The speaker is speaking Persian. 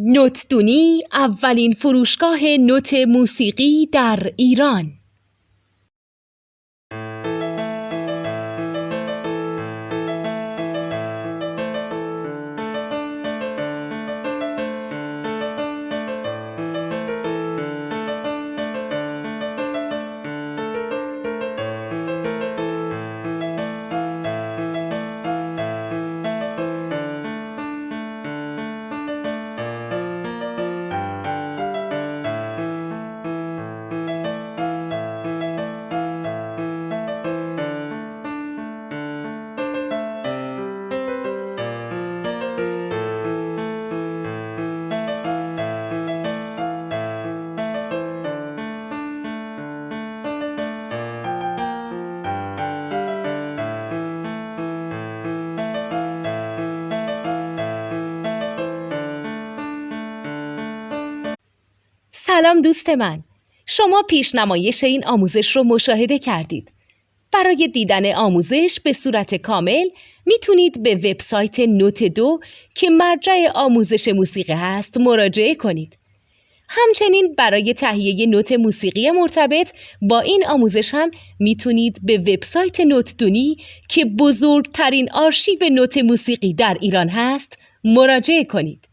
نوتدونی اولین فروشگاه نوت موسیقی در ایران. سلام دوست من، شما پیشنمایش این آموزش رو مشاهده کردید. برای دیدن آموزش به صورت کامل میتونید به وبسایت نوت2 که مرجع آموزش موسیقی هست مراجعه کنید. همچنین برای تهیه نوت موسیقی مرتبط با این آموزش هم میتونید به وبسایت نوتدونی که بزرگترین آرشیو نوت موسیقی در ایران هست مراجعه کنید.